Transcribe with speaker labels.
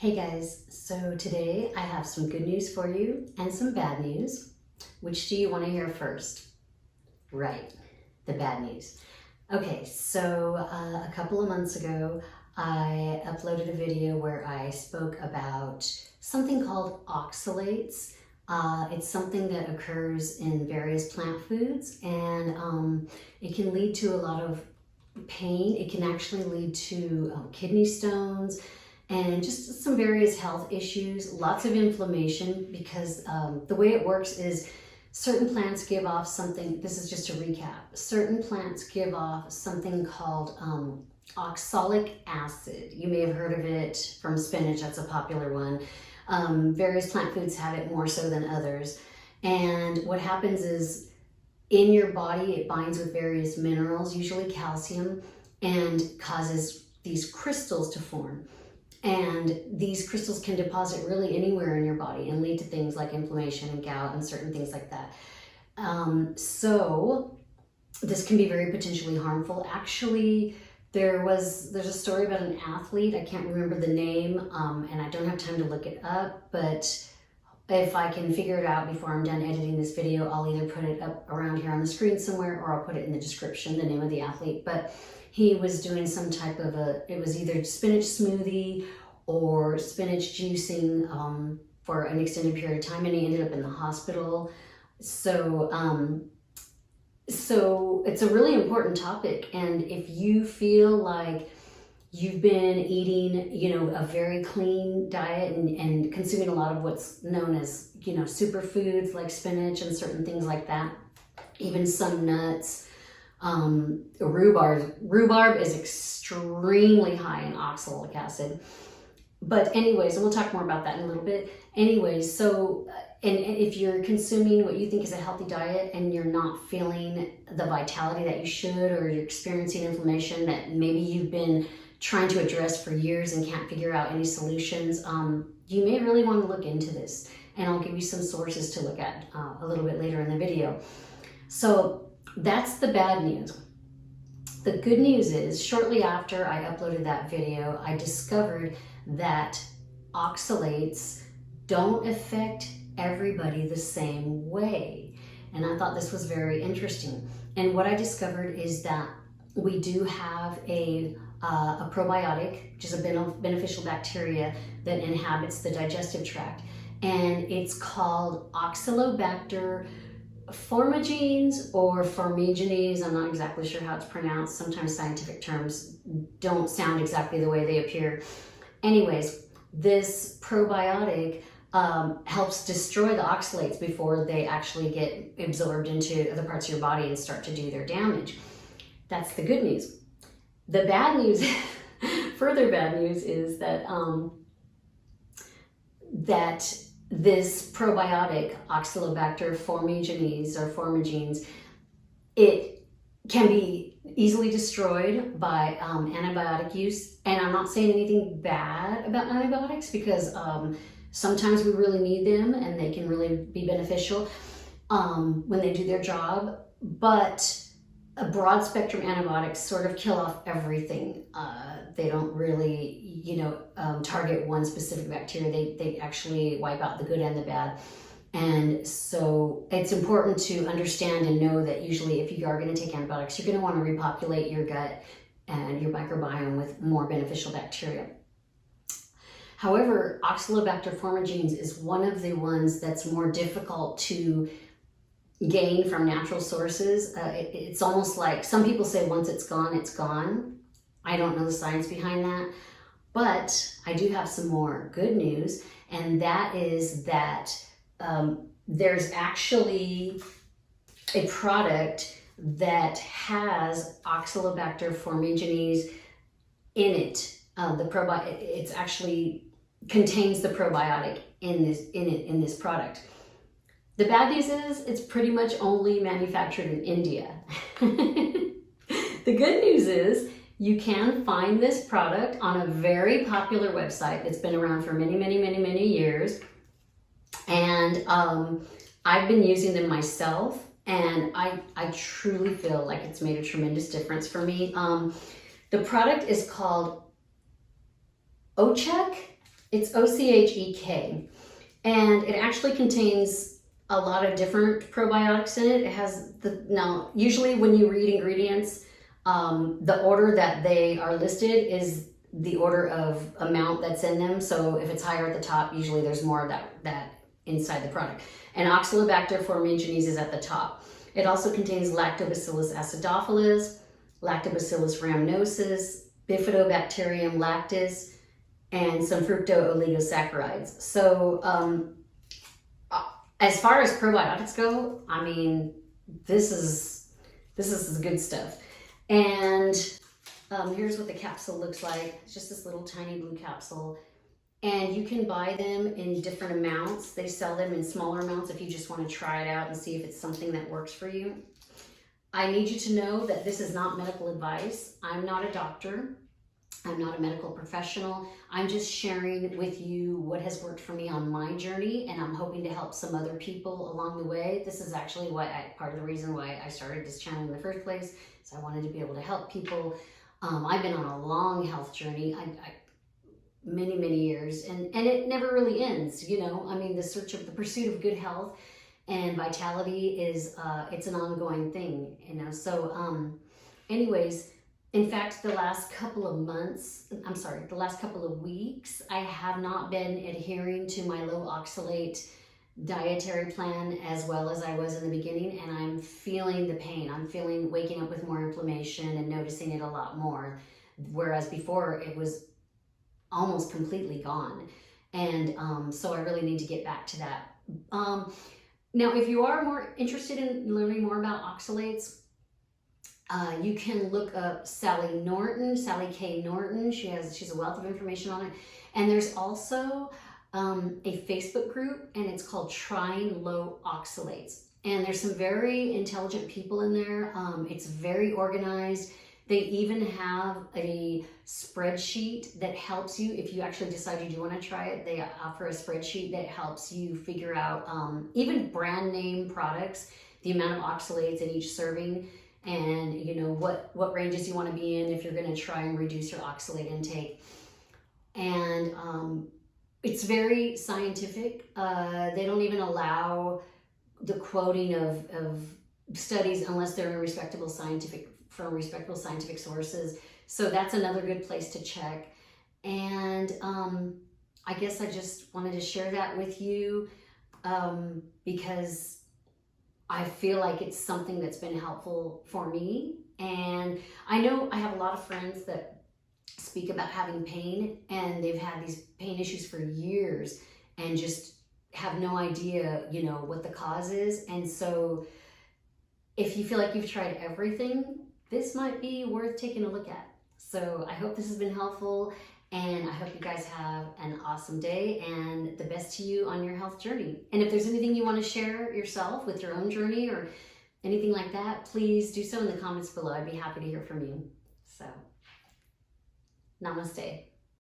Speaker 1: Hey guys, so today I have some good news for you and some bad news. Which do you want to hear first? Right, the bad news. Okay, so a couple of months ago, I uploaded a video where I spoke about something called oxalates. It's something that occurs in various plant foods, and it can lead to a lot of pain. It can actually lead to kidney stones and just some various health issues, lots of inflammation, because the way it works is certain plants give off something. This is just to recap. Certain plants give off something called oxalic acid. You may have heard of it from spinach. That's a popular one. Various plant foods have it more so than others. And what happens is in your body, it binds with various minerals, usually calcium, and causes these crystals to form. And these crystals can deposit really anywhere in your body and lead to things like inflammation and gout and certain things like that. So this can be very potentially harmful. Actually, there's a story about an athlete. I can't remember the name, and I don't have time to look it up, but if I can figure it out before I'm done editing this video, I'll either put it up around here on the screen somewhere, or I'll put it in the description, the name of the athlete. But he was doing some type of it was either spinach smoothie or spinach juicing for an extended period of time, and he ended up in the hospital. So it's a really important topic, and if you feel like you've been eating, a very clean diet and consuming a lot of what's known as, superfoods like spinach and certain things like that, even some nuts. Rhubarb is extremely high in oxalic acid. But anyways, and we'll talk more about that in a little bit. Anyways, so, and if you're consuming what you think is a healthy diet and you're not feeling the vitality that you should, or you're experiencing inflammation that maybe you've been trying to address for years and can't figure out any solutions, you may really want to look into this. And I'll give you some sources to look at a little bit later in the video. So that's the bad news. The good news is, shortly after I uploaded that video, I discovered that oxalates don't affect everybody the same way. And I thought this was very interesting. And what I discovered is that we do have a probiotic, which is a beneficial bacteria that inhabits the digestive tract. And it's called Oxalobacter formigenes or formigenes. I'm not exactly sure how it's pronounced. Sometimes scientific terms don't sound exactly the way they appear. Anyways, this probiotic helps destroy the oxalates before they actually get absorbed into other parts of your body and start to do their damage. That's the good news. The bad news, further bad news, is that that this probiotic, Oxalobacter formigenes or formigenes, it can be easily destroyed by antibiotic use. And I'm not saying anything bad about antibiotics, because sometimes we really need them and they can really be beneficial when they do their job. But a broad spectrum antibiotics sort of kill off everything. They don't really, target one specific bacteria. They actually wipe out the good and the bad. And so it's important to understand and know that usually if you are going to take antibiotics, you're going to want to repopulate your gut and your microbiome with more beneficial bacteria. However, Oxalobacter formigenes is one of the ones that's more difficult to gain from natural sources. It's almost like, some people say once it's gone, it's gone. I don't know the science behind that, but I do have some more good news, and that is that there's actually a product that has Oxalobacter formigenes in it. It's actually contains the probiotic in this product. The bad news is it's pretty much only manufactured in India. The good news is you can find this product on a very popular website that's been around for many, many, many, many years. And I've been using them myself, and I truly feel like it's made a tremendous difference for me. The product is called Ochek, It's OCHEK, and it actually contains a lot of different probiotics in it. It has now usually when you read ingredients, the order that they are listed is the order of amount that's in them. So if it's higher at the top, usually there's more of that inside the product. And Oxalobacter formigenes is at the top. It also contains Lactobacillus acidophilus, Lactobacillus rhamnosus, Bifidobacterium lactis, and some fructooligosaccharides. So as far as probiotics go, I mean, this is good stuff. And here's what the capsule looks like. It's just this little tiny blue capsule. And you can buy them in different amounts. They sell them in smaller amounts if you just want to try it out and see if it's something that works for you. I need you to know that this is not medical advice. I'm not a doctor. I'm not a medical professional. I'm just sharing with you what has worked for me on my journey, and I'm hoping to help some other people along the way. This is actually part of the reason why I started this channel in the first place. So I wanted to be able to help people. I've been on a long health journey. Many years, and it never really ends, you know. I mean, the pursuit of good health and vitality is it's an ongoing thing, you know. So anyways, in fact, the last couple of weeks, I have not been adhering to my low oxalate dietary plan as well as I was in the beginning, and I'm feeling the pain. I'm waking up with more inflammation and noticing it a lot more, whereas before it was almost completely gone. And so I really need to get back to that. Now, if you are more interested in learning more about oxalates, you can look up Sally K. Norton. She's a wealth of information on it. And there's also a Facebook group, and it's called Trying Low Oxalates. And there's some very intelligent people in there. It's very organized. They even have a spreadsheet that helps you if you actually decide you do want to try it. They offer a spreadsheet that helps you figure out even brand name products, the amount of oxalates in each serving, and you know what ranges you want to be in if you're going to try and reduce your oxalate intake. And it's very scientific. They don't even allow the quoting of studies unless they're from respectable scientific sources. So that's another good place to check. And I guess I just wanted to share that with you because I feel like it's something that's been helpful for me. And I know I have a lot of friends that speak about having pain, and they've had these pain issues for years and just have no idea, you know, what the cause is. And so if you feel like you've tried everything, this might be worth taking a look at. So I hope this has been helpful, and I hope you guys have an awesome day and the best to you on your health journey. And if there's anything you want to share yourself with your own journey or anything like that, please do so in the comments below. I'd be happy to hear from you. So, namaste.